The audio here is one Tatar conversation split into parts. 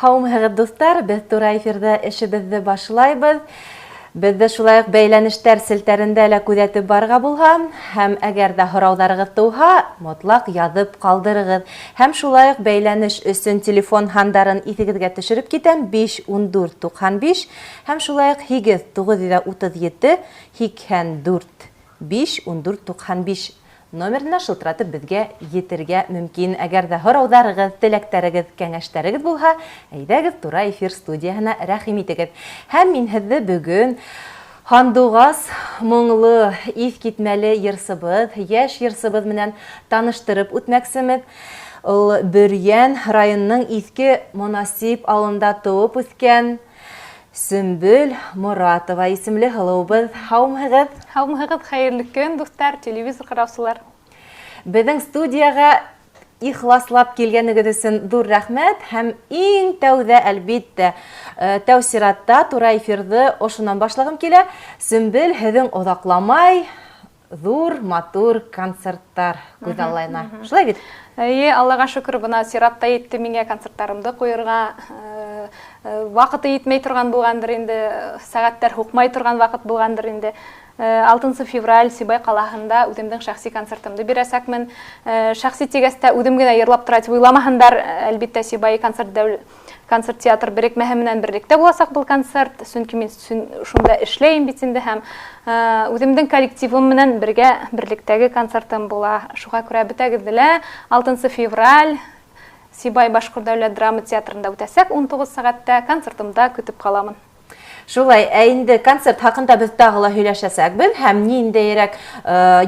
Һаумыһығыҙ дуҫтар, беҙ тура эфирҙә эшебеҙҙе башлайбыҙ. Беҙҙе шулай уҡ бәйләнештәр селтәрендә лә күҙәтеп барға булһа, һәм әгәр ҙә һорауҙарығыҙ тыуһа, мотлаҡ яҙып ҡалдырығыҙ. Һәм шулай уҡ бәйләнеш өсөн телефон һандарын иҫегеҙгә төшөрөп китәм: 51495 һәм шулай уҡ 8937 84 51495 номерына шылтыратып беҙгә етергә мөмкин. Әгәр ҙә һорауҙарығыҙ, теләктәрегеҙ, кәңәштәрегеҙ булһа, әйҙәгеҙ тура эфир студияһына рәхим итегеҙ. Һәм мин һеҙҙе бөгөн һандуғас, моңло, иҫ китмәле йырсыбыҙ, йәш йырсыбыҙ менән таныштырып үтмәксемеҙ. Ул Бөрйән районының иҫке Монасип ауылында тыуып үҫкән Сөмбөл Моратова исемле һылыубыҙ. Һаумыһығыҙ. Һаумыһығыҙ, хәйерле көн, дуҫтар, телевизор ҡараусылар. Беҙҙең студияға ихласлап килгәнегеҙ өсөн ҙур рәхмәт. Һәм иң тәүҙә, әлбиттә, тәү сиратта тура эфирҙы ошонан башлағым килә. Сөмбөл, һеҙҙең оҙаҡламай ҙур, матур концерттар күҙ аллайына. Шулай бит? Аллаға шөкөр, бына сиратта етте миңә концерттарымды ҡуйырға. Ваҡыты етмәй торған булғандыр инде, сәғәттәр һуҡмай торған ваҡыт булғандыр инде. 6 февраль Сибай ҡалаһында үҙемдең шәхси концертымды бирәсәкмен. Шәхси тигәстә үҙем генә йырлап тора тип уйламаһындар. Әлбиттә, Сибай концерт театр берекмәһе менән берлектә буласаҡ был концерт. Сөнки мин шунда эшләйем бит инде һәм үҙемдең коллективым менән бергә берлектәге концертым була. Шуға күрә бөтәгеҙҙе лә 6 февраль Сибай Башҡорт дәүләт драма театрында үтәсәк 19 сәғәттә концертымда көтөп ҡаламын. Шулай, инде концерт хаҡында беҙ тағы ла һөйләшәсәкбеҙ һәм ниндәйерәк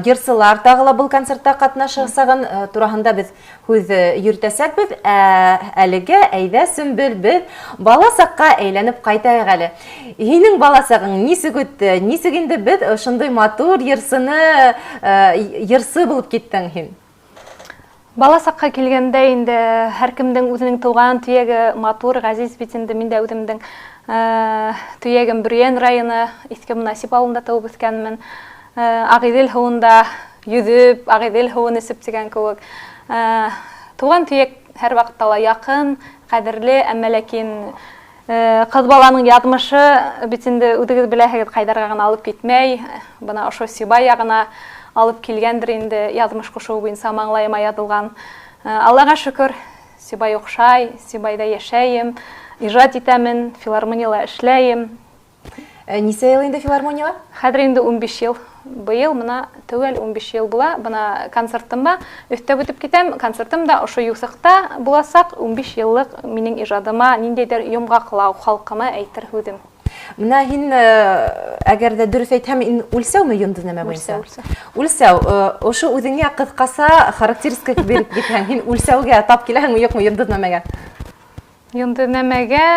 йырсылар тағы ла был концертта ҡатнашасағын тураһында беҙ һүҙ йөрөтәсәкбеҙ. Әлегә әйҙә, Сөмбөл, беҙ бала саҡҡа әйләнеп ҡайтайыҡ әле. Һинең бала сағың нисек үтте? Нисек инде беҙ ошондай матур йырсы булып киттең һин? Бала саҡҡа килгәндә инде һәр кемдең үҙенең тыуған төйәге матур, ғәзиз бит инде. Мин дә үҙемдең төйәгем Бөрйән районы, иҫке Монасип ауылында тыуып үҫкәнмен. Ағиҙел һыуында йөҙөп, Ағиҙел һыуын эсеп тигән кеүек. Тыуған төйәк һәр ваҡытта ла яҡын, ҡәҙерле, әммә ләкин ҡыҙ баланың яҙмышы бит инде үҙегеҙ беләһегеҙ, ҡайҙарға ғына алып китмәй. Бына ошо Сибай яғына алып килгәндер инде, яҙмыш ҡушыуы буйынса маңлайыма яҙылған. Аллаға шөкөр, Сибай оҡшай, Сибайҙа йәшәйем, ижад итәмен, филармонияла эшләйем. Нисә йыл инде филармонияла? Хәҙер инде 15 йыл. Быйыл мына тәүәл 15 йыл була. Бына концертыма өҫтәп үтеп китәм. Концертым да ошо юҫыҡта буласаҡ. 15 йыллыҡ минең ижадыма ниндәйҙер йомғаҡлау, халҡыма әйтер һүҙем. Менә һин, әгәр дә дөрөҫ әйтһәм, үлсәүме йондоҙ нәмә буйынса? Үлсәү. Ошо үҙеңә ҡыҫҡаса характеристика биреп китһәң, һин үлсәүгә тап киләһеңме, юҡмы йондоҙ нәмәгә? Йондоҙ нәмәгә...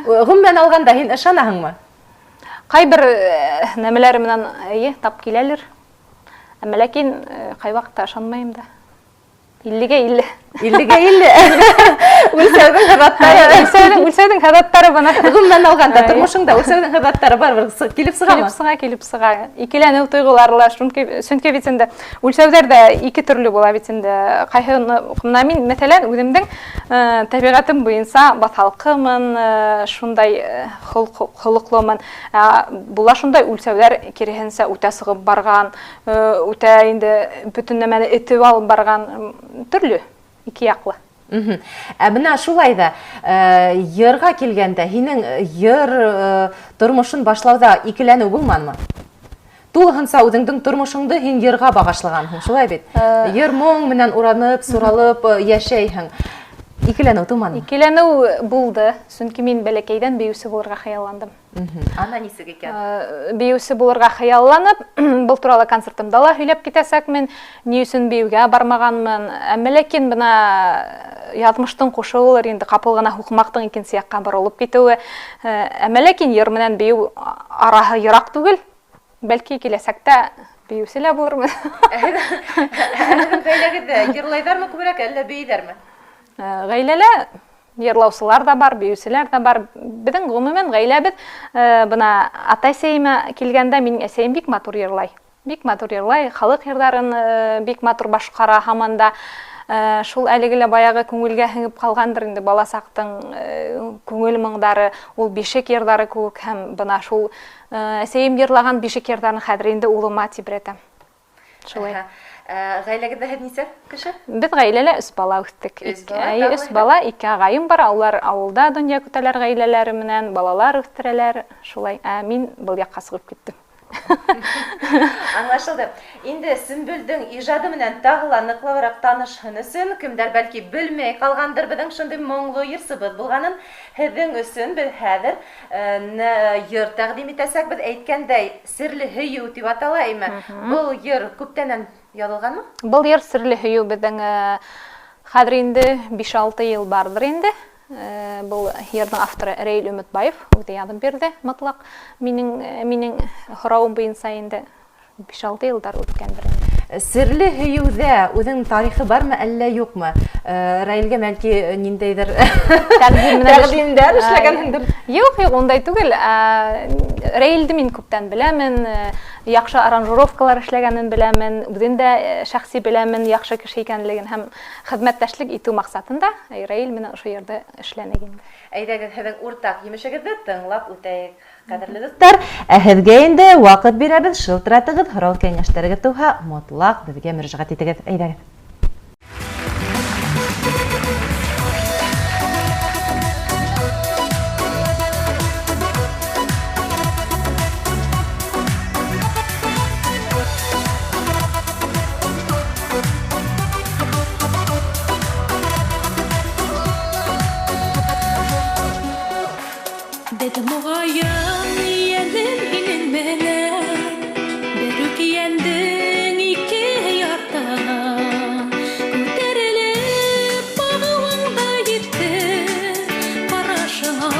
Ғөмүмән алғанда һин ышанаһыңмы? Ҡайбер нәмәләр менән тап киләлер. Әммә ләкин ҡай ваҡытта ышанмайым да. 50-ге 50. 50-ге 50. Үлсәүҙең һыҙаттары. Үлсәүҙең һыҙаттары бына. Ғөмүмән алғанда тормошоңда үлсәүҙең һыҙаттары барыбер килеп сығамы? Килеп сыға. Икеләнеү тойғолары ла, сөнки бит инде үлсәүҙәр ҙә ике төрлө була бит инде. Ҡайһыны, мин мәҫәлән үҙемдең тәбиғәтем буйынса баҫалҡымын, шундай холоҡломон. Була шундай үлсәүҙәр киреһенсә үтә сығып барған, үтә инде бөтөн нәмәне этеп алып барған, төрлө, ике яҡлы. Бына шулай ҙа йырға килгәндә, һинең йыр тормошон башлауҙа икеләнеү булманымы? Тулыһынса үҙеңдең тормошоңдо һин йырға бағышлағанһың, шулай бит? Йыр моң менән уранып, суралып йәшәйһең. Икеләнеү тыуманымы? Икеләнеү булды, сөнки мин бәләкәйҙән бейеүсе булырға хыялландым. Ана нисек икән? Бейеүсе булырға хыялланып, был турала концертымда ла һөйләп китәсәкмен, ни өсөн бейеүгә бармағанмын. Әммә ләкин бына яҙмыштың ҡушыуылыр инде ҡапыл ғына һуҡмаҡтың икенсе яҡҡа боролоп китеүе. Әммә ләкин йыр менән бейеү араһы йыраҡ түгел. Бәлки киләсәктә бейеүсе лә булырмын. Ғаиләгеҙҙә йырлайҙармы күберәк, әллә бейейҙәрме? Ғаиләлә йырлаусылар да бар, бейеүселәр да бар. Беҙҙең ғөмүмән ғаиләбеҙ бына ата-әсәйемә килгәндә минең әсәйем бик матур йырлай. Бик матур йырлай, халыҡ йырҙарын бик матур башҡара һаман да. шул әлегілі баяғы көңілге хіңіп қалғандыр инде баласақтың көңіл мұңдары, ол бешек ердары көк, һәм бына шул әсейім ерлаған бешек ердарын қадірінде улыма тибіреті. Шулай. Ғайләгіді һәд нисә кіші? Біз ғайләлі үс бала үттік. Үс бала, 2 ағайым бар, олар ауылда дүния көтәлер ғайләлері менен, балалар үттірелер. Шулай, мин бұл яққа сығып кеттім. Аңлашылды. Инде Сөмбүлдің ижады менән тағыла ныклабыраҡ танышһын өсөн, кемдәр бәлки белмәй ҡалғандыр беҙҙең шундай моңло йырсыбыҙ булғанын, һеҙҙең өсөн беҙ хәҙер йыр тәҡдим итәсәкбеҙ. Әйткәндәй, серле һөйөү тип атала име. Был йыр күптәнән яҙылғанмы? Был йыр серле һөйөү беҙҙең хәҙер инде 5-6 йыл барҙыр инде. Бұл йырдың авторы Рәйіл Өмөтбаев, үҙе яҙып бирҙе мотлаҡ. Минең һорауым буйынса инде 5-6 йылдар үткәндер. Серле һөйөүҙә үҙең тарихы бармы, әллә юҡмы? Рәйелгә бәлки ниндәйҙер тәҡдимдәр эшләгәнһеңдер? Юҡ, ундай түгел. Рәйелде мин күптән беләмен, яҡшы аранжировкалар эшләгәнен беләмен, үҙен дә шәхси беләмен, яҡшы кеше икәнлеген һәм хеҙмәттәшлек итеү маҡсатында Рәйел менән ошо йырҙы эшләнек инде. Әйҙәгеҙ, һеҙҙең уртаҡ емешегеҙҙе тыңлап үтәйек. Ҡәҙерле дуҫтар, һеҙгә инде ваҡыт бирәбеҙ, шылтыратығыҙ, һорау кәңәштәрегеҙ тыуһа, мотлаҡ беҙгә мөрәжәғәт итегеҙ. Әйҙәгеҙ. Dedim oğayım yedim inin menen Berük yendin iki yardan Көтерелеп бағуыңда еттің Қарашыңа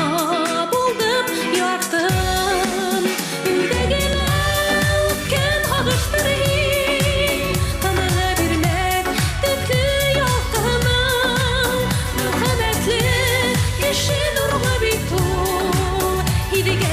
болдым яртын Үдеген өткен ағыштыр Таныңа бермек тәтті ялқының Мөхәббәтле кеше нұрға биту Идеге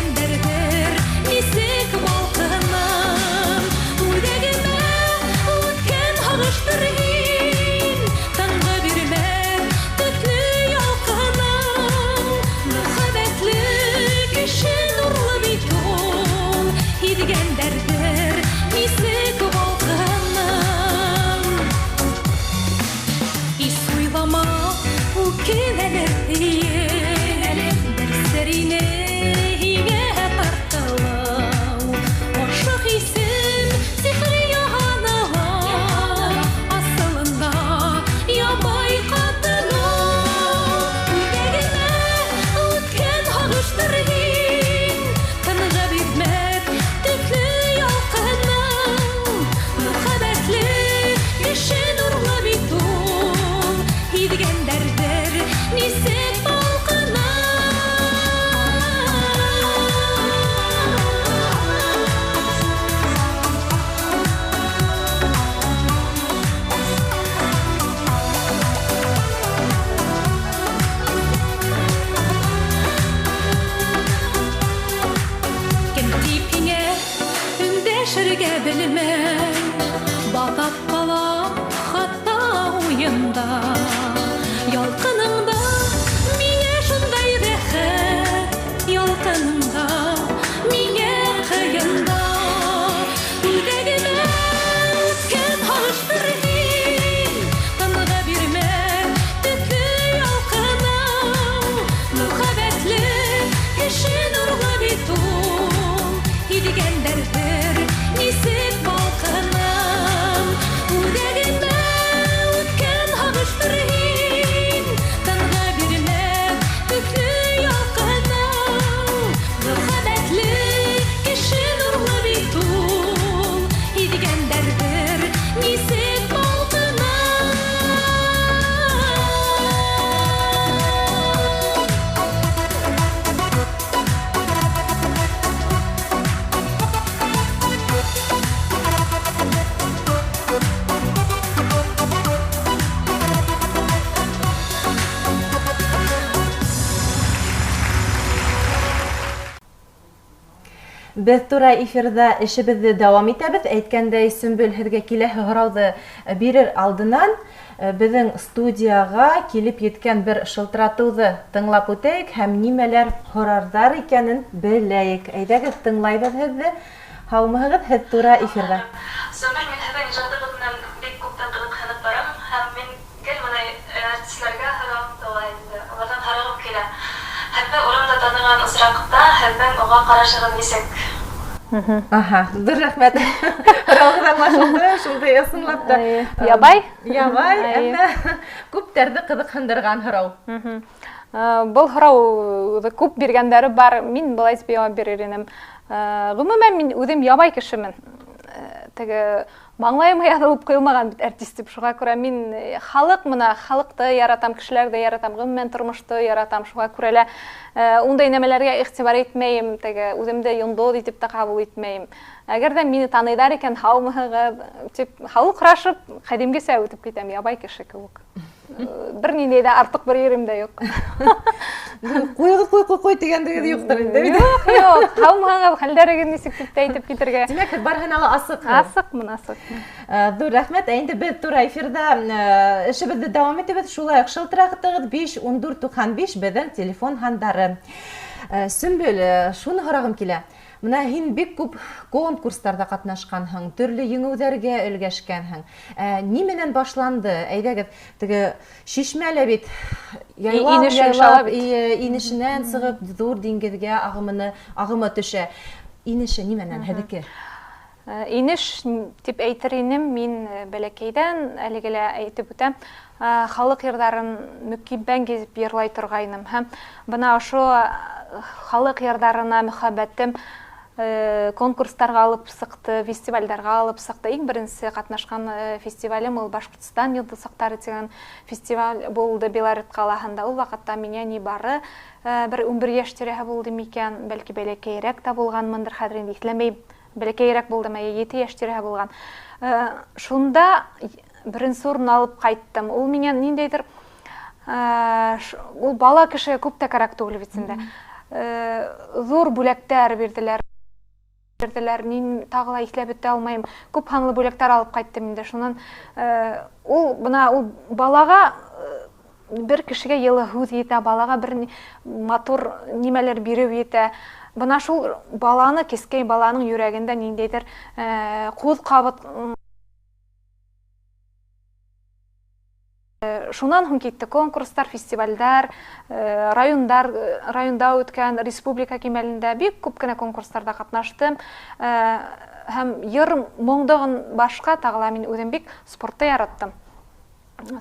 Без тура эфирда эшебезне дәвам итәбез. Әйткәндәй, Сөмбөл һеҙгә киләһе һорауҙы бирер алдынан безнең студияға килеп еткән бер шылтыратыуҙы тыңлап үтәйек һәм нимәләр һорарҙар икәнен беләйек. Әйҙәгеҙ, тыңлайбыҙ һеҙҙе. Һаумыһығыҙ, һеҙ тура эфирда. Сөмбөл, мин һеҙҙең ижадығыҙ менән бик күптән ҡыҙыҡһынып барам һәм мин гел бындай артистларға уларҙан һорағым килә. Һеҙҙе урамда таныған осраҡта һеҙҙең уға ҡарашығыҙ нисек? Ҙур рәхмәт. Һорауығыҙ аңлашылды, шундай ысынлап та. Ябай? Ябай, әммә күптәрҙе ҡыҙыҡһындырған һорау. Был һорау күп биргәндәре бар. Мин былай тип яуап бирер инем. Ғөмүмән мин үҙем ябай кешемен. Теге маңлайыма яҙылып ҡуйылмаған бит артист тип. Шуға күрә мин халыҡты яратам, кешеләрҙе яратам, ғөмүмән тормошто яратам. Шуға күрә лә ундай нәмәләргә иғтибар итмәйем, теге үҙемде йондоҙ итеп тә ҡабул итмәйем. Әгәр ҙә мине таныйҙар икән, һаумыһығыҙ тип, һаулыҡрашып, ҡәҙимгесә үтеп китәм, ябай кеше кеүек. Бер ниндәй ҙә артыҡ бер ерем дә юҡ. Ҡуй тигәндегеҙ юҡтыр инде. Юҡ, һаумыһығыҙ, хәлдәрегеҙ нисек тип тә әйтеп китергә. Тимәк, һеҙ барыһына ла асыҡһығыҙ. Асыҡмын. Ҙур рәхмәт. Инде беҙ тура эфирда эшебеҙҙе дауам итәбеҙ. Шулай уҡ шылтыратығыҙ 5-14-95 беҙҙең телефон һандары. Сөмбөл, шуны һорағым килә. Мына һин бик күп конкурстарҙа ҡатнашҡанһың, төрлө еңеүҙәргә өлгәшкәнһең. Нимәнән башланды? Әйҙәгеҙ, теге Шишмәлә бит яйлап, инешенән сығып, ҙур диңгеҙгә ағымы төшә. Инеше нимәнән һеҙҙеке? Инеш тип әйтер инем, мин бәләкәйҙән, әлеге лә әйтеп үтәм, халыҡ йырҙарын мөкиббән гиҙеп йырлай торғайным. Һәм бына ошо халыҡ йырҙарына мөхәббәтем конкурстарға алып сыҡты, фестивалдарға алып сыҡты. Иң беренсе ҡатнашҡан фестивалем ул Башҡортостан йылдызсаҡтары тигән фестиваль булды Белорет ҡалаһында. Ул ваҡытта миңә ни бары бер 11 йәш тирәһе булды микән, бәлки бәләкәйерәк тә булғанмындыр, хәҙер инде иҫләмәйем. Бәләкәйерәк булдым, 7 йәш тирәһе булған. Шунда беренсе урын алып ҡайттым. Ул миңә ниндәйҙер, ул бала кешегә күп тә кәрәк түгел бит инде. Ҙур бүләктәр бирҙеләр. Тағы ла иҫләп бөтә алмайым. Күп һанлы бүләктәр алып ҡайттым инде. Шунан ул балаға бер кешегә йылы һүҙ етә, балаға бер матур нимәләр биреп етә. Бына шул баланы, кескәй баланың йөрәгендә ниндәйҙер ҡуҙ ҡабыт. Шунан һуң китте конкурстар, фестивалдар, районда үткән, республика кимәлендә бик күп кенә конкурстарда ҡатнаштым. Һәм йыр моңдағын башҡа тағыла мин үҙем бик спортты яраттым.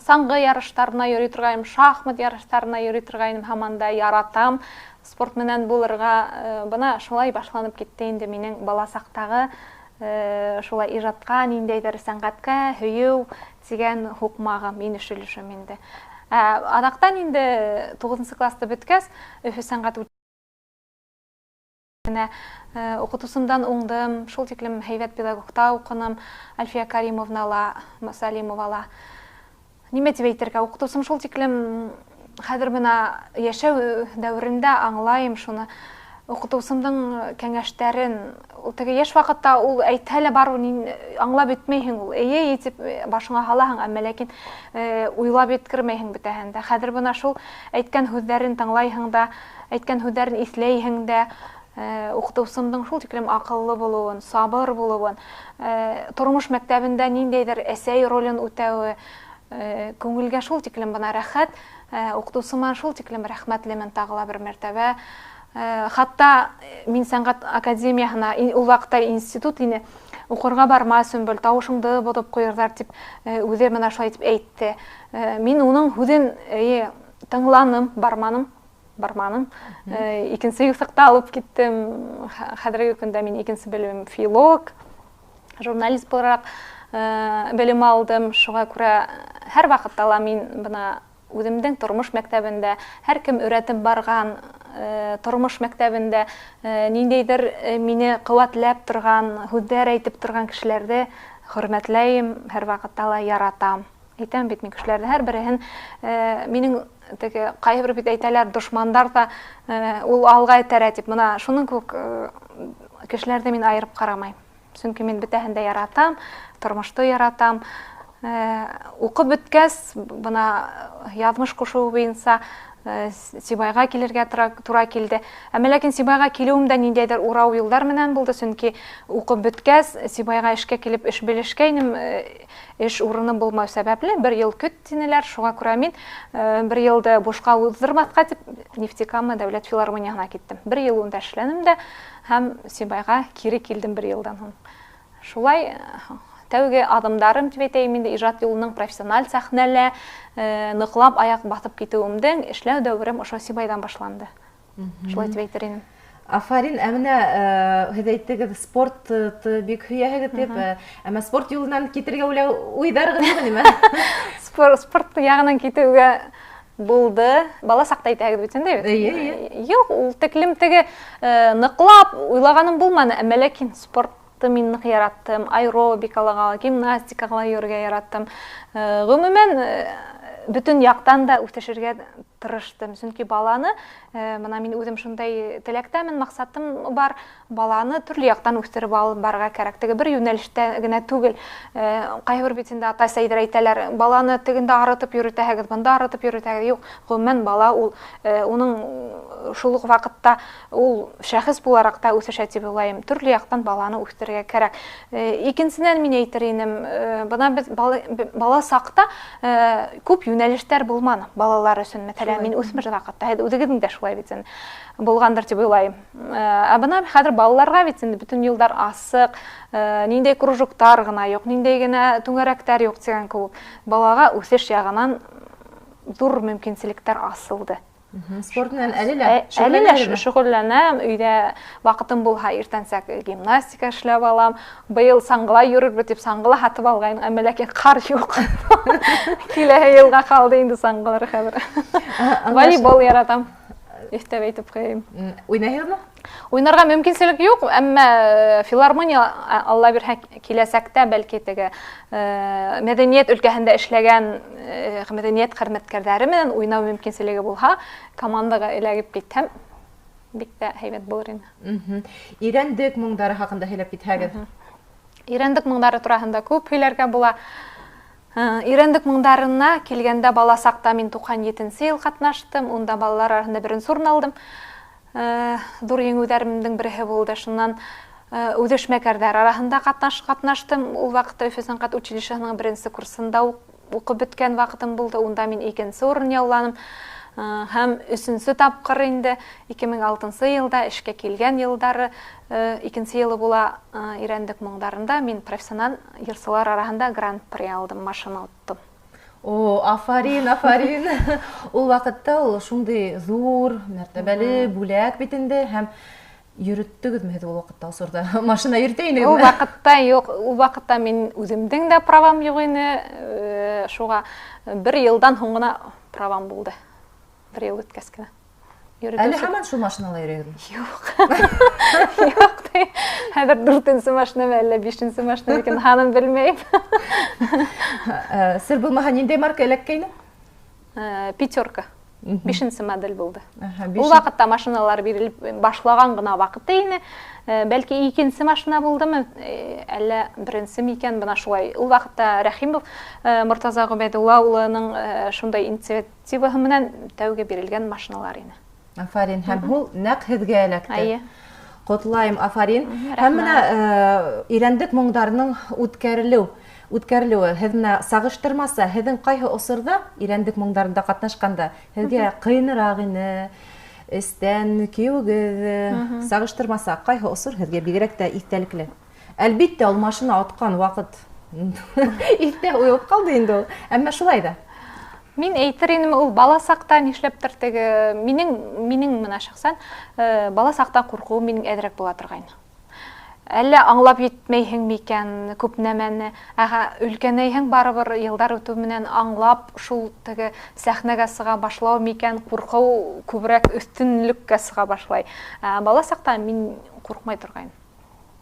Саңғы ярыштарына йөрөй торғайным, шахмат ярыштарына йөрөй торғайным, һаман да яратам. Спорт менән булырға бына шулай башланып китте инде минең бала саҡтағы шулай ижадҡа, ниндәйҙер сәнғәткә һөйөү тигән һуҡмағым, инеш өлөшөм инде. Аҙаҡтан инде 9 класты бөткәс, Өфө сәнғәт уҡытыусымдан уңдым, шул тиклем һәйбәт педагогта уҡыным, Альфия Каримовнала, Масалимовала. Нимә тип әйтергә, уҡытыусым шул тиклем хәҙер бына йәшәү дәүерендә аңлайым шуны. Уҡытыусымдың кәңәштәрен, теге йәш ваҡытта ул әйтһә лә барыр, аңлап бөтмәйһең, ул эйе итеп башыңа һалаһың, әммә ләкин уйлап еткермәйһең бөтәһен дә. Хәҙер бына шул әйткән һүҙҙәрен тыңлайһың да, әйткән һүҙҙәрен иҫләйһең дә, уҡытыусымдың шул тиклем аҡыллы булыуын, сабыр булыуын, тормош мәктәбендә ниндәйҙер әсәй ролен үтәүе, күңелгә шул тиклем бына рәхәт, уҡытыусыма шул тиклем рәхмәтлемен тағыла бер мәртәбә. Хатта мин сәнғәт академияһына, ул ваҡытта институт ине, уҡырға барма, Сөмбөл, тауышыңды боҙоп ҡуйырҙар тип, үҙе бына шулай тип әйтте. Мин уның һүҙен тыңланым, барманым. Икенсе юҫыҡта алып киттем. Хәҙерге көндә мин икенсе белемем филолог, журналист булараҡ белем алдым. Шуға күрә һәр ваҡытта ла мин бына үҙемдең тормош мәктәбендә, һәр кем өйрәтеп барған тормош мәктәбендә ниндәйҙер мине ҡыуатләп торған, һүҙҙәр әйтеп торған кешеләрҙе хөрмәтләйем, һәр ваҡытта ла яратам. Әйтәм бит мин кешеләрҙе һәр береһен, минең ҡайһы бер бит әйтәләр, дошмандар ҙа ул алға этәрә тип, бына шуның күк кешеләрде мин айырып карамайм. Чөнки мин бөтәһен дә яратам, тормышты яратам. Укып беткәс, бына язмыш кушуу буенча Сибайга килергә тура килде. Әмма ләкин Сибайга килүем дә ниндәйдер урау юллар менән булды, чөнки укып беткәс, Сибайга эшкә килеп эш белешкәйнем, эш урыны булмау сәбәпле 1 ел көт динеләр. Шуңа күрә мин 1 елды бушка уздырмаска дип Нефтекама дәүләт филармониясына киттем. 1 ел унда эшләнем дә һәм Сибайга кире килдем 1 елдан соң. Шулай тәүге адымдарым дип әйтәйем инде иҗат юлының профессиональ сәхнәлә ныклап аяк басып китүемдән эшләү дәүрем ошо Сибайдан башланды. Шулай дип әйтер идем. Афарин, әмінә һеҙ әйттегеҙ, спорт бик һөйәһегеҙ дип, әммә спорт юлынан китергә уйҙарығыҙ юҡ ниме? Спорт яғынан китеүгә булды. Бала саҡта әйтәһегеҙ бит инде. Юҡ, ул тиклем теге ныҡлап уйлағаным булманы, әммә ләкин спорт мин ныҡ яраттым, аэробикалаға, гимнастикаға йөрөргә яраттым. Ғөмүмән, бөтөн яҡтан да үҫешергә тырыштым. Чөнки баланы, мына мин үҙем шундай теләктәмен, маҡсатым бар, баланы төрлө яҡтан үҫтереп алып барырға кәрәк. Теге бер йүнәлештә генә түгел. Ҡайһы бер бит инде атай-сәйҙәр әйтәләр, баланы тегендә арытып йөрөтәһегеҙ, бында арытып йөрөтәһегеҙ. Юҡ, ғөмүмән бала ул уның шул уҡ ваҡытта ул шәхес булараҡ та үҫешә тип уйлайым. Төрлө яҡтан баланы үҫтерергә кәрәк. Икенсенән мин әйтер инем, бына беҙ бала саҡта күп йүнәлештәр булманы балалар өсөн. Мәҫәлән, мин үҫмер ваҡытта, һеҙ үҙегеҙ дә шулай бит булғандар тип уйлайым. Бына хәҙер балаларға бит бөтөн юлдар асыҡ, ниндәй кружоктар ғына юҡ, ниндәй генә түңәрәктәр юҡ тигән кеүек. Балаға үҫеш яғынан ҙур мөмкинселектәр асылды. Спорт менән әле лә шөғөлләнәм, өйҙә ваҡытым булһа, иртәнсәк гимнастика эшләп алам. Быйыл саңғыла йөрөрбөҙ дип саңғыла һатып алғайным, әммә ләкин ҡар юҡ. Киләһе йылға ҡалды инде саңғылар хәҙер. Волейбол яратам. Өҫтәп әйтеп ҡуйайым. Уйнайһығыҙмы? Уйнарға мөмкинселек юҡ, әммә филармония алла бирһә киләсәктә бәлки теге мәҙәниәт өлкәһендә эшләгән мәҙәниәт хеҙмәткәрҙәре менән уйнау мөмкинселеге булһа, командаға эләгеп китһәм, бик тә һәйбәт булыр ине. Ирәндек моңдары хаҡында һөйләп китһәгеҙ. Ирәндек моңдары тураһында күп һөйләргә була. Ирәндек моңдарына килгәндә бала саҡта мин 97-нче йыл ҡатнаштым, унда балалар араһында 1-нче урын алдым. Ҙур еңеүҙәремдең береһе булды. Шунан үҙешмәкәрҙәр араһында ҡатнаштым. Ул ваҡытта Өфө сәнғәт училищеһының 1-нче курсында уҡып бөткән ваҡытым булды. Унда мин 2-нче урын яуланым. Һәм 3-нче тапҡыр инде 2006 йылда эшкә килгән йылдары 2-нче йылы була Ирәндек моңдарында мин профессиональ йырсылар араһында гран-при алдым, машина оттом. О, афарин, афарин. Ул ваҡытта ул шундай ҙур, мәртәбәле бүләк бит инде һәм йөрөттөгөҙмө һеҙ ул ваҡытта осорҙа? Машина йөрөтә инегеҙме? Ул ваҡытта юҡ, ул ваҡытта мин үҙемдең дә правам юҡ ине. Шуға 1 йылдан һуң ғына правам булды. 1 йыл үткәс кенә. Әле һаман шул машинала йөрөйһөгөҙмө? Юҡ. Юҡ. Хәҙер 4-нче машинамы, әллә 5-нче машина икән, һанын белмәйем. Сер булмаһа, ниндәй марка эләккәйне? 5-нче 5-нче модель булды. Ул ваҡытта машиналар бирелеп башлаған ғына ваҡыты ине. Бәлки 2-нче машина булдымы, әллә 1-нче микән, бына шулай. Ул ваҡытта Рәхимов Мортаза Ғөбәйдулла улының шундай инициативаһы менән тәүге бирелгән машиналар ине. Афарин, һәм ул нәҡ һеҙгә эләкте. Ҡотлайым, афарин. Һәм менә Ирәндек моңдарының үткәрелеүе, һеҙ менә сағыштырмаса, һеҙҙең ҡайһы осорҙа Ирәндек моңдарында ҡатнашҡанда һеҙгә ҡыйыныраҡ ине, эстән кейеүегеҙ, сағыштырмаса, ҡайһы осор һеҙгә бигерәк тә иҫтәлекле? Әлбиттә, ул машина отҡан ваҡыт иҫтә уйып ҡалды инде ул. Әммә шулай да. Мин әйтер инем, ул бала саҡта нишләптер теге, минең менә шәхсән бала саҡта ҡурҡыуым минең әҙерәк була торғайны. Әллә аңлап етмәйһең микән күп нәмәне, өлкәнәйһең барыбер йылдар үтеү менән аңлап шул теге сәхнәгә сыға башлау микән, ҡурҡыу күберәк өҫтөнлөккә сыға башлай. Бала саҡта мин ҡурҡмай торғайным.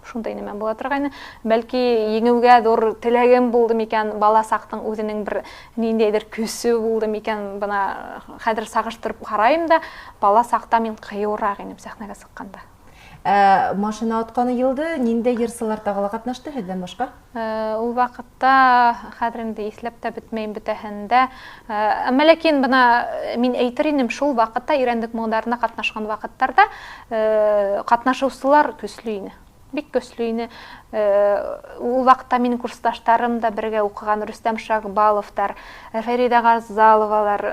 Шундай нәмә була торғайны. Бәлки еңеүгә ҙур теләгем булды микән, бала саҡтың үҙенең бер ниндәйҙер көсө булды микән, бына хәҙер сағыштырып ҡарайым да, бала саҡта мин ҡыйыуыраҡ инем сәхнәгә сыҡҡанда. Машина атканы елды ниндәй йырсылар тагыла катнашты һездән башка? Ул вакытта хәзер инде исләп тә бетмәйм бөтәһендә. Әмма ләкин бына мин әйтер идем, шул вакытта ирәндек моңдарына катнашкан вакыттарда катнашучылар көчле ине. Бик көчле ине. Ул вакытта минең курсташтарым да бергә укыган Рөстәм Шагбаловтар, Фәрида Газаловалар,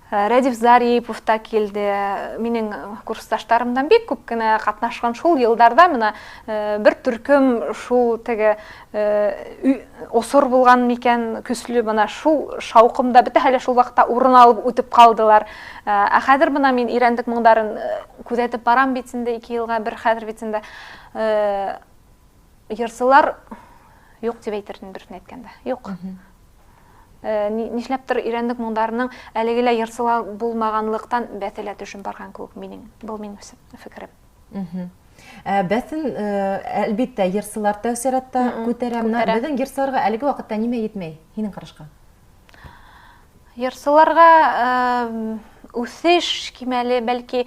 Рәдиф Зарипов та килде. Минең курсташтарымдан бик күп кенә катнашкан шул елдарда менә бер төркем шул теге осор булган микән көчле менә шул шаукымда бите хәле шул вакытта урын алып үтеп калдылар. Хәзер менә мин ирәндек моңдарын күзәтеп барам бит инде 2 елга бер хәзер бит инде йырсылар юк дип әйтермен дөресен әйткәндә. Юк. Нишләптер ирәндек моңдарының әлегелә йырсыла булмаганлыктан бәтелә төшен барган күк бу минем фикерем. Бәсен әлбиттә йырсылар тәэсиратта күтәрә. Безнең йырсыларга әлеге вакытта нимә җитмәй? Һинең карашка? Йырсыларга үсеш кимәле бәлки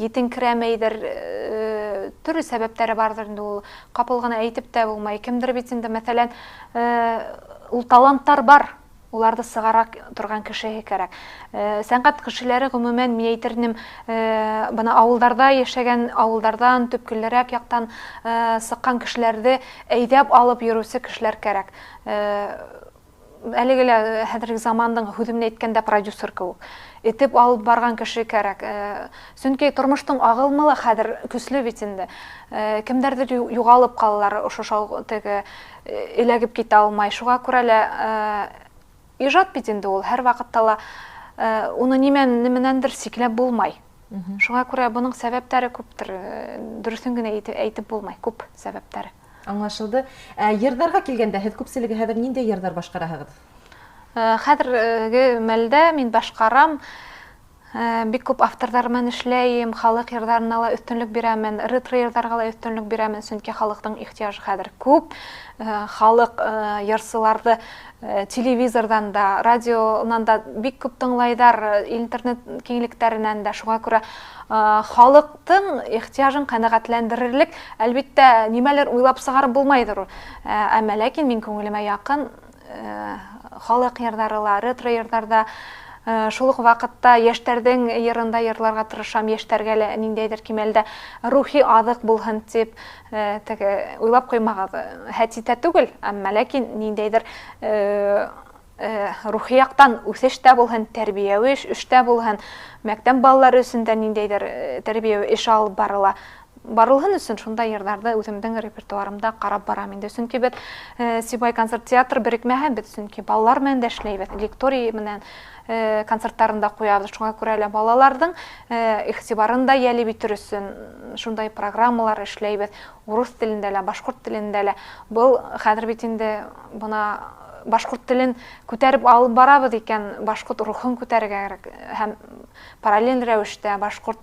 җитенкерәмәйдер, төрле сәбәпләре бардыр инде ул. Капыл гына әйтеп тә булмай. Кемдер бит инде мәсәлән ул таланттар бар. Уларды сыгара торган кешегә кирәк. Сәнгать кешеләре гомумән мин әйтернем, бана авылларда яшәгән, авыллардан төпкелләрәк яктан сыккан кешеләрне әйдәп алып йөрүсе кешеләр кирәк. Әлегелә хәзерге заманның хүдемне әйткәндә продюсер кебек. Этеп алып барган кеше кирәк. Чөнки тормыштың агылмалы хәзер көчле бит инде. Кемдәрдер югалып калалар, ошо теге эләгеп китә алмай. Шуңа күрә лә иҗат бит инде ул һәр вакытта ла уны нимәнәндер сикләп булмай. Шуңа күрә буның сәбәпләре күптер. Дөресен генә әйтеп булмай, күп сәбәпләре. Аңлашылды. Йырдарга килгәндә һез күпселеге хәзер ниндәй йырдар башкараһыгыз? Хәзерге мәлдә мин башкарам. Бик күп авторлар белән эшләйм, халык йырдарына ла өстенлек бирәмен, ретро йырдарга ла өстенлек бирәмен, чөнки халыкның ихтияжы хәзер күп. Халык йырсыларды телевизордан да, радионан да бик күп тыңлайдар, интернет киңлекләреннән дә. Шуңа күрә халыктың ихтияжын канәгатьләндерерлек, әлбиттә, нимәләр уйлап сыгарып булмайдыр. Әмма ләкин мин күңелемә якын халык йырдары ла, ретро йырдарда шул ук вакытта яшьләрнең йырында йырларга тырышам, яшьләргә лә ниндәйдер кимәлдә рухи азык булһын дип, теге уйлап куймагыз, хәтитә түгел, әмма ләкин ниндәйдер рухи яктан үсештә булһын, тәрбияви эштә булһын, мәктәп балалары өчен дә ниндәйдер тәрбияви эш алып барыла. Барылһын өчен шундай йырдарды үземнең репертуарымда карап барам инде. Чөнки бит Сибай концерт театры берекмәһә бит, чөнки балалар менән дә эшләйбез, лекторий менән концертларында куябыз. Шуңа күрә лә балаларның игътибарын да ялеп итер өчен шундай программалар эшләйбез. Урыс телендә лә, башкорт телендә лә. Бу хәзер бит инде бuna башкорт телен күтәреп алып барабыз икән, башкорт рухын күтәрергә кирәк һәм параллель рәвештә башкорт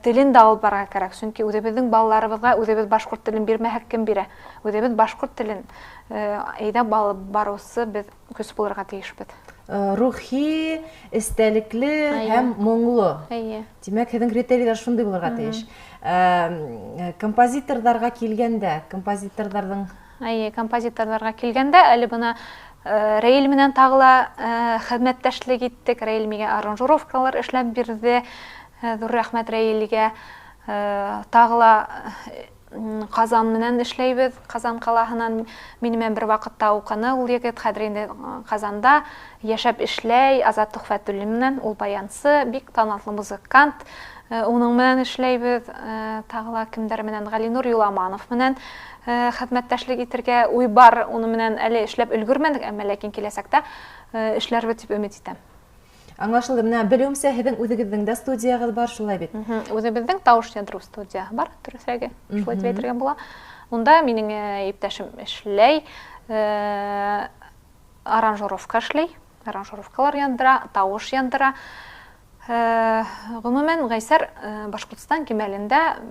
телен дә алып барырга кирәк. Чөнки үзебезнең балаларыбызга үзебез башкорт телен бирмәһәк кем бирә? Үзебез башкорт телен әйдәп алып барусы без көч булырга тиешбез. Рухи, истәлекле һәм моңлы. Димәк, һезнең критерийлар шундый булырга тиеш. Композиторларга килгәндә, композиторларның композиторларга килгәндә, әле бuna Рәил менән тагыла хезмәттәшлек иттек. Рәил миңа аранжировкалар эшләп бирде. Зур рәхмәт Рәилгә. Тагыла Казан менән эшләйбез. Казан калаһынан минем бер вакытта укыны. Ул егет хәзер инде Казанда яшәп эшләй. Азат Тухфәтуллин менән, ул баянсы, бик таныклы музыкант. Уның менән эшләйбез. Тагыла кемдер менән Галинур Юламанов менән хезмәттәшлек итәргә уй бар. Уны менән әле эшләп өлгермәдек, әмма ләкин киләсәктә эшләрбез дип өмет итәм. Аңлашылды. Менә белүемсә, һезнең үзегезнең дә студиягыз бар, шулай бит? Үзебезнең Тавыш ядру студияһы бар, дөресрәге, шулай дип әйтергә була. Унда минең иптәшем эшләй, аранжировка эшләй, аранжировкалар яндыра, тавыш яндыра. Гомумән Гайсар Башкортстан кимәлендә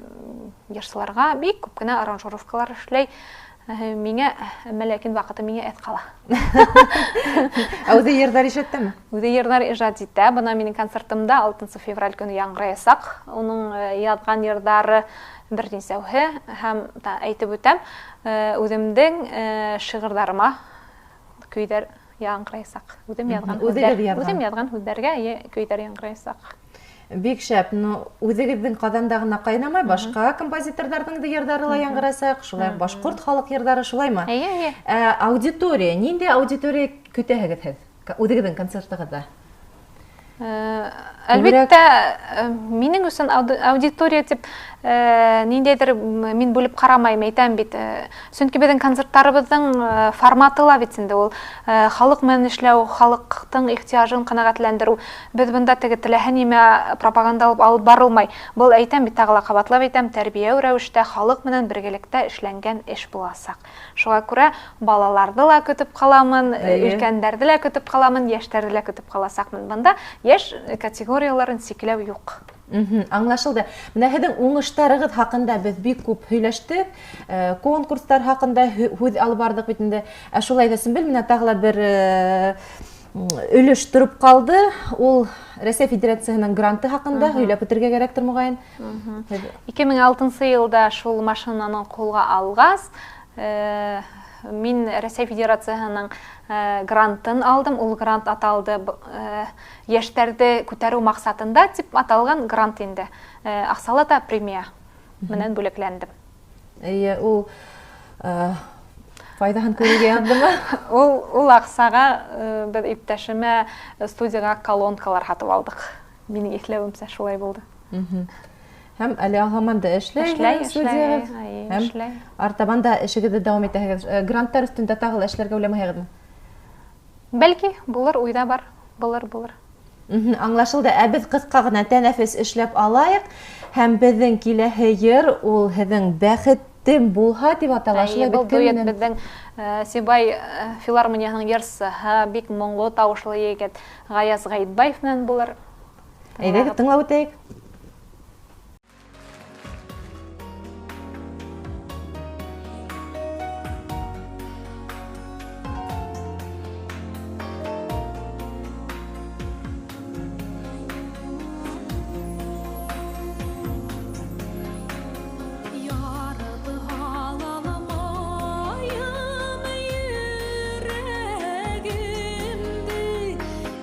йырчыларга бик күп кенә аранжировкалар эшләй. Миңә, ләкин вакыты миңә әт кала. Ауды ердар ишеттеме? Үзе йырлар ижад итә. Бына минең концертымда 6 февраль көне яңгыраясак. Уның язган йырлары бер нисәүһе һәм әйтеп үтәм, үземнең шигырьләремә көйдәр яңгыраясак. Үзем язган һүзләргә көйдәр яңгыраясак. Бик шәп. Үзегезнең Казанда гына кайнамай, башка композиторларның да йырдары ла яңгырасак, шулай башкорт халык йырдары шулаймы? Аудитория, нинди аудитория көтәһегез үзегезнең концертыгызда? Әлбәттә, минең өчен аудитория дип ниндәйдер мин бүлеп карамайм, әйтәм бит. Чөнки безнең концертларыбызның форматы ла бит инде ул халык менән эшләү, халыктың ихтияҗын канәгатьләндерү. Без бында теге теләһә нимә пропаганда алып барылмай. Бу әйтәм бит, тагыла кабатлап әйтәм, тәрбия рәвештә халык менән бергәлектә эшләнгән эш буласак. Шуңа күрә балаларды ла көтеп каламын, өлкәннәрне лә көтеп каламын, яшьләрне лә көтеп каласакмын. Бында яшь категорияларын сикләү юк. Аңлашылды. Менә һезнең уңыштарыгыз хакында без бик күп һөйләштек. Конкурслар хакында һүз алып бардык бит инде. Шулай да Сөмбел, менә тагыла бер өлеш торып калды. Ул Россия Федерациясының гранты хакында һөйләп үтәргә кирәктер мөгаен. 2006 елда шул машинаны кулга алгас, мин Россия Федерациясының грантын алдым. Ул грант аталды яшьләрне күтәрү максатында дип аталган грант инде. Аксалата премия менән бүләкләндем. Ул файдаһын күрергә яндымы? Ул аксага бер иптәшемә студияга колонкалар һатып алдык. Минең ихләвемсә шулай булды. Һәм әле аңламанда эшләй студия. Һәм артабан да эшегезне дәвам итәһегез. Гранттар өстендә тагы эшләргә уйламаһыгызмы? Бәлки, булыр, уйда бар. Булыр. Аңлашылды. Без кыска гына тәнәфес эшләп алайык һәм безнең киләһе йыр ул һезнең бәхетем булһа дип атала. Шулай бит кем безнең Сибай филармонияның йырчысы, бик моңлы тавышлы егет Гаяз Гаитбаев менән булыр. Әйдәгез, тыңлап үтәйек.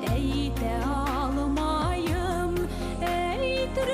Әйтә алмайым, әйтер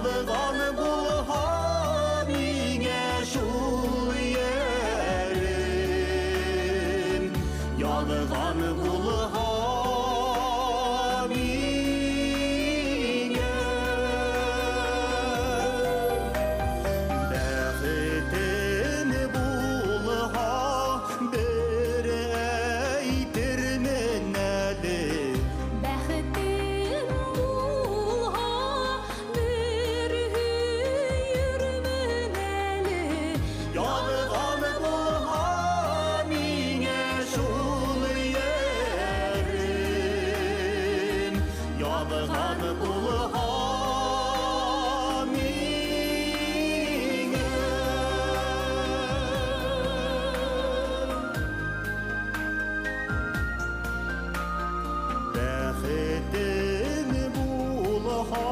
Яҙған булһа миңә шул ярым, яҙған булһа миңә бәхетем булһа бер әйтермен әле. Бәхетем булһа бер һөйөрмөн әле. Яҙған булһа миңә шул ярым, яҙған булһа бәхетем булһа,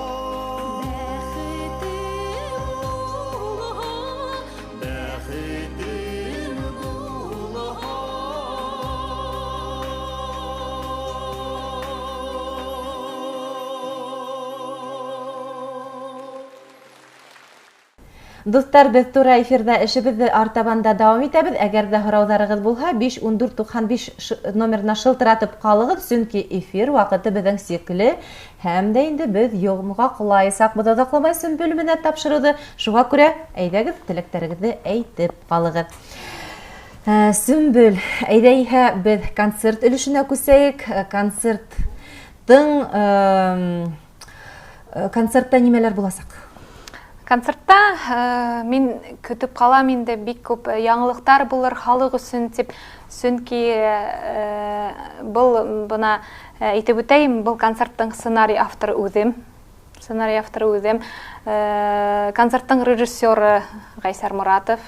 бәхетем булһа. Достар, без тура эфирда эшебезне артабанда дәвам итәбез. Әгәр дә һораударыгыз булһа, 51495 номерына шылтыратып калыгыз, чөнки эфир вакыты безнең сикле. Һәм дә инде без йомга кылайсак, бу дадакламай Сөмбөл менә тапшырды. Шуңа күрә әйдәгез, теләктәрегезне әйтеп калыгыз. Сөмбөл, әйдәйһә без концерт өлешенә күсәйек. Концертта нимәләр буласак? Концертта мин көтүп калам инде бик күп яңалыктар булыр халык өчен дип, чөнки бул бuna әйтеп үтәйем, бул концерттың сценарий авторы үзем. Концерттың режиссеры Гайсар Муратов.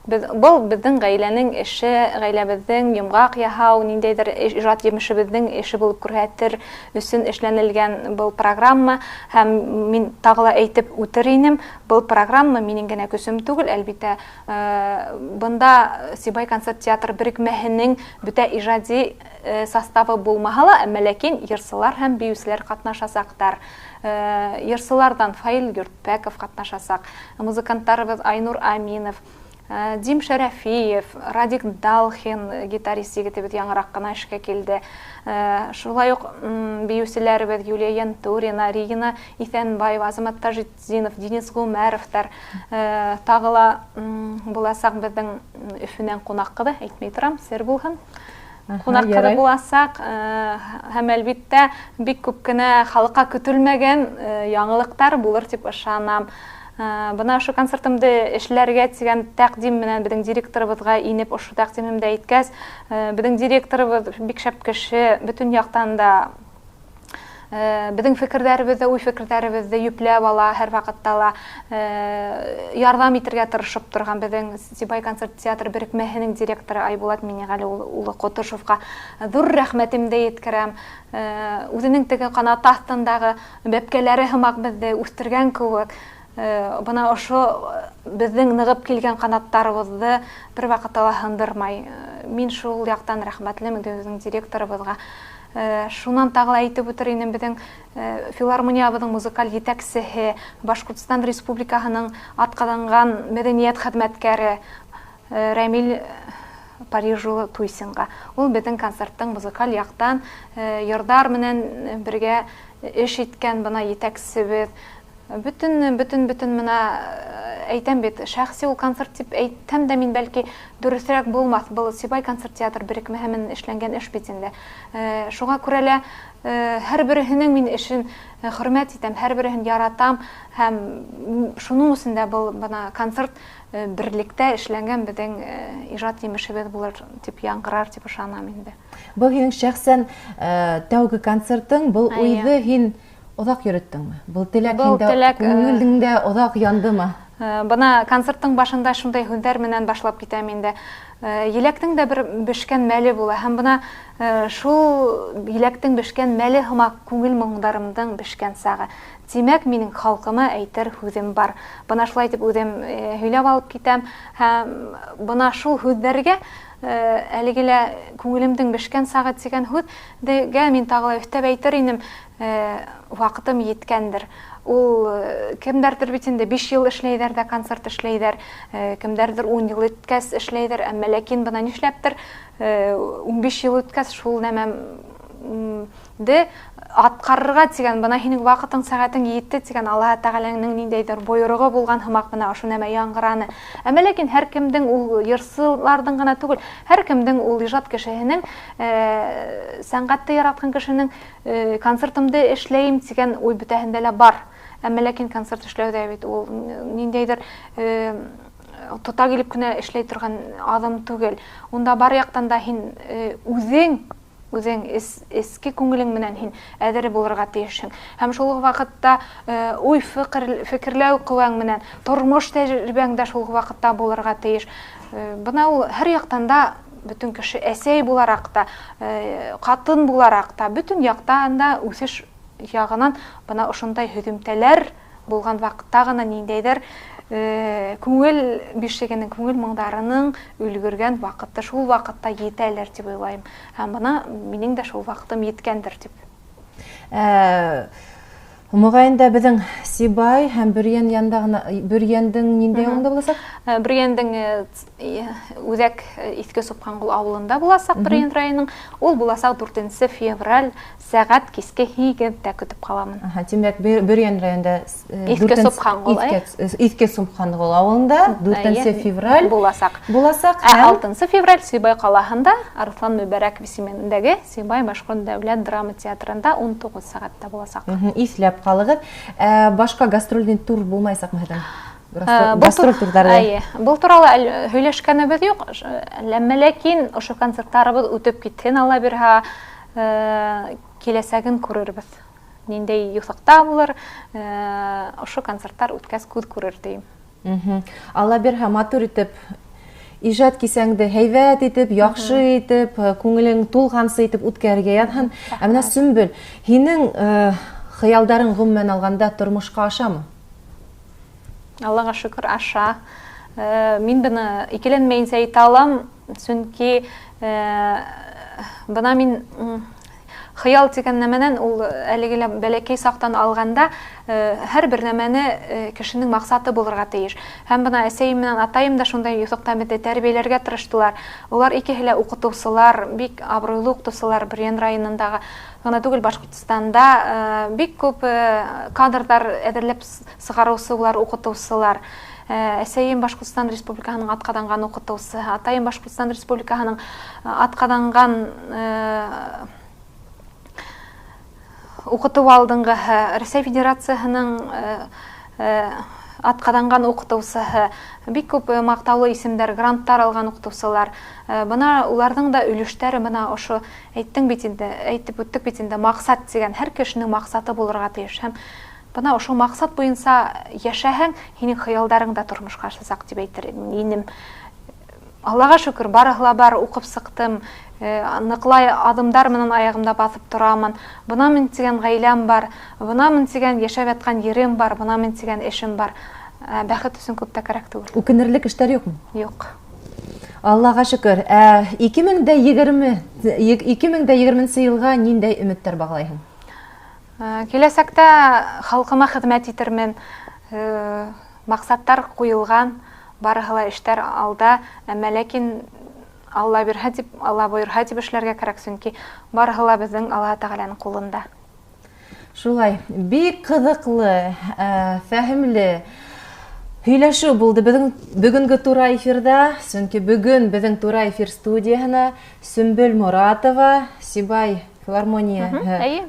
Бұл біздің ғаиләнең эше, ғаиләбезнең йомгак яһау, ниндәйдер иҗат җимешебезнең эше булып күрһәтер өчен эшләнелгән бұл программа. Һәм мин тагыла әйтеп үтер инем, бұл программа минең генә көсем түгел, әлбиттә, бында Сибай концерт театр берекмәһенең бүтә иҗади составы булмаһа, әмма ләкин йырсылар һәм биюсләр катнашасактар. Йырсылардан Фаил Гөртбәков катнашасак, музыкантларыбыз Айнур Аминов, Дим Шәрәфиев, Радик Далхин, гитарист егетебез яңарак кына эшкә килде. Шулай ук биюселәребез Юлия Янтурина, Регина Исәнбаева, Азамат Тажетдинов, Денис Гумәровтар, тагыла буласак безнең Өфөнән кунак кызы, әйтмәй торам, сер булһын. Кунак кызы буласак, һәм әлбиттә бик күп кенә халыкка көтелмәгән яңалыктар булыр дип ышанам. Бына шу концертымды эшләргә тигән тәкъдим менән безнең директорыбызга инеп, шу тәкъдимемдә әйткәс, безнең директорыбыз бик шәп кеше, бүтән яктан да безнең фикерләребезне, уй фикерләребезне юпләп ала, һәр вакытта ла ярдәм итәргә тырышып торган безнең Сибай концерт театр берекмәһенең директоры Айбулат Минегали улы Котышевка зур рәхмәтемне әйткәрәм. Үзенең теге канат астындагы бәпкәләре һымак безне үстергән кебек, бына ошо безнең ныгып килгән канаттарыбызны бер вакытта ла һындырмай. Мин шул яктан рәхмәтлемен безнең директорыбызга. Шунан тагыла әйтеп үтер инем, безнең филармониябызның музыкаль җитәкчесе, Башкортстан Республикаһының атказанган мәдәният хезмәткәре Рамил Парижулы Туйсинга. Ул безнең концерттың музыкаль яктан йырдар менән бергә эш иткән бына җитәкчебез. Бүтін мына әйтәм бит, шәхси ул концерт дип әйтәм дә мин бәлки дөресрәк булмас. Был Сибай концерт театр берекмәһенең эшләнгән эш бит инде. Шуңа күрә лә һәр берсенең мин эшен хөрмәт итәм, һәр берсен яратам һәм шуның өчен дә был бына концерт берлектә эшләнгән безнең иҗат җимешебез булыр дип яңгырар дип ышанам инде. Бу һинең шәхсән тәүге концертың, был уйды һин оҙаҡ йөрөттөңмө? Был теләк күңелеңдә оҙаҡ яндымы? Бына концерттың башында шундай һүҙҙәр менән башлап китәм инде. Еләктең дә бер бешкән мәле була. Һәм бына шул еләктең бешкән мәле һымаҡ күңел моңдарымдың бешкән сағы. Тимәк, минең халҡыма әйтер һүҙем бар. Бына шулай итеп үҙем һөйләп алып китәм. Һәм бына шул һүҙҙәргә әлегелә күңелемдең бешкән сагат дигән һүз дәгә мин тагыла өстәп әйтер инем, вакытым еткәндер. Ул кемдәрдер бит инде 5 ел эшләйдер дә концерт эшләйдер, кемдәрдер 10 ел үткәс эшләйдер, әмма ләкин бына нишләптер 15 ел үткәс шул нәмәмде аткарырга дигән, бына һинең вакытың сагатың йетте дигән Аллаһ Тәгаләнең ниндәйдер бойрыгы булган һымак бына ошо нәмә яңгыраны. Әмма ләкин һәр кемдең ул йырсыларның гына түгел, һәр кемдең ул иҗат кешеһенең, сәнгатьте яраткан кешенең концертымды эшләйм дигән уй бөтәһендә лә бар. Әмма ләкин концерт эшләүдә бит ул ниндәйдер тота килеп кенә эшләй торган адым түгел. Унда бар яктан да һин үзең эске күңелең менән һин әдер булырга тиешһең. Һәм шул вакытта уй фикерләү кылаң менән тормыш тәҗрибәң дә шул вакытта булырга тиеш. Бына ул һәр яктан да бүтән кеше әсәй буларак та, катын буларак та, бүтән яктан да үсеш ягынан бына ошондай һөҙөмтәләр булган вакытта гына ниндәйдер күңел бишегенең, күңел моңдарының өлгөргән вакытта, шул вакытта етәләр дип уйлайм. Һәм бына минең дә шул вакытым еткәндер дип. Мөгаенда безнең Сибай һәм Бөрьән янда Бөрьәндең ниндәй авылында буласак? Бөрьәндең үзәк Иске Супхангул авылында буласак, Бөрьән районының. Ул буласак 4 февраль сәгать киске 2-дә көтеп каламын. Димәк, Бөрьән районында Иске Супхангул авылында 4 февраль буласак. 6 февраль Сибай калаһында Арслан Мүбәрәк исемендәге Сибай Башкорт дәүләт драма театрында 19 сәгатьтә буласак. Исләп калыгыз. Башка гастрольный тур булмайсак мәһәдән? Гастроль турдары. Бул туралы һөйләшкәнебез юк. Әмма ләкин ошо концертларыбыз үтеп китһен, Алла бирһә, киләсәген күрербез. Ниндәй юсакта булыр, ошо концертлар үткәс күз күрер дим. Алла бирһә, матур итеп иҗат кисәңде һәйбәт итеп, яхшы итеп, күңелең тулгансы итеп үткәргә ятһын. Ә менә Сөмбел, һинең хыялдарың гомумән алганда тормышка ашамы? Аллаға шөкер, аша. Мин быны икеләнмәенсә әйтә алам, чөнки бына мин хыял дигән нәмәнән ул әлегелә бәләкәй сактан алганда һәр бер нәмәне кешенең максаты булырга тиеш. Һәм бына әсәем менән атаем да шундай юсакта бит тәрбияләргә тырыштылар. Улар икеһе лә укытучылар, бик абруйлы укытучылар Бөрьән районындагы гына түгел, Башкортстанда бик күп кадрдар әзерләп сыгарусы улар укытучылар. Әсәем Башкортстан Республикаһының аткаданган укытучысы, атаем Башкортстан Республикаһының аткаданган укыту алдыңғы Рәсәй Федерацияһының аткаданган укытучысы, бик күп мактаулы исемдәр, гранттар алган укытучылар. Бына уларның да өлештәре бына ошо әйттең бит инде, әйтеп үттек бит инде, максат дигән һәр кешенең максаты булырга тиеш. Һәм бына ошо максат буенча яшәһәң, һинең хыялдарың да тормышка ашасак дип әйтер инем. Аллаға шөкер, барыһы бар, укып сыктым. Ныклай адымдар менән аягымда басып торамын. Бына мен дигән гаиләм бар, бына мен дигән яшәп яткан ерем бар, бына мен дигән эшем бар. Бәхет өчен күп тә кирәк түгел. Үкенерлек эштәр юкмы? Юк. Аллаға шөкер. 2020 елга ниндәй өметтәр баглайһың? Киләсәктә халкыма хезмәт итермен. Максаттар куелган, барыһы ла эштәр алда, әмма ләкин Алла бирһә дип, Алла буйырһа дип эшләргә кирәк, чөнки барыһы ла безнең Аллаһ Тәгаләнең кулында. Шулай, бик кызыклы, фәһемле һөйләшү булды бүгенге тура эфирда, чөнки бүген безнең тура эфир студияһына Сөмбел Моратова, Сибай филармония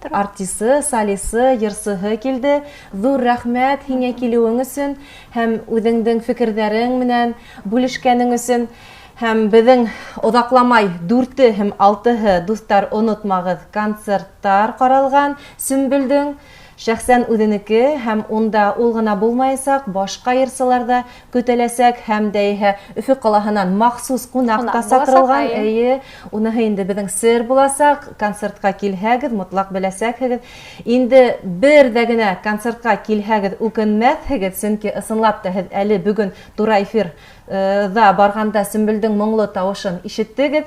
артисты, солисты, йырсыһы килде. Зур рәхмәт һиңә килүең өчен һәм үзеңнең фикерләрең менән бүлешкәнең өчен. Һәм безнең одакламай 4 һәм 6 дустар, онытмагыз, концерттар каралган Сөмбелдең. шәхсән үҙенеке һәм унда ул гына булмаячак, башка йырсылар да көтеләсәк һәм дә Өфө ҡалаһынан махсус ҡунаҡ та саҡырылған. Эйе, уныһы инде беҙҙең сер буласаҡ. Концертҡа килһәгеҙ, мотлаҡ беләсәкһегеҙ. Инде бер ҙә генә концертҡа килһәгеҙ, үкенмәҫһегеҙ, сөнки ысынлап та һеҙ әле бөгөн тура эфирҙа барғанда Сөмбөлдөң моңло тауышын ишеттегеҙ.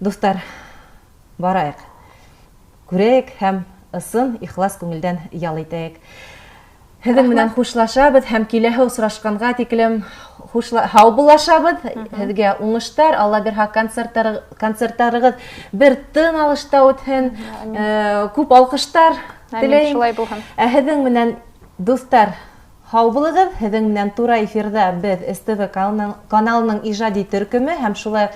Дуҫтар, барайыҡ, күрәйек һәм ысын ихлас күңелдән ял итәйек. Һеҙҙең менән хушлашабыҙ һәм киләһе осрашҡанға тиклем һау булашабыҙ. Һеҙгә уңыштар, Алла бирһә концерттарығыҙ бер тын алышта үтһен, күп алҡыштар теләйем. Шулай булһын. Ә һеҙҙең менән, дуҫтар, һау булығыҙ. Һеҙҙең менән тура эфирҙа беҙ СТВ каналының ижади төркөмө һәм шулай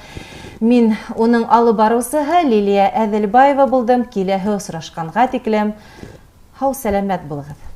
мин уның алып барыусыһы Лилия Әҙелбаева булдым. Киләһе осрашҡанға тиклем һау сәләмәт булығыҙ.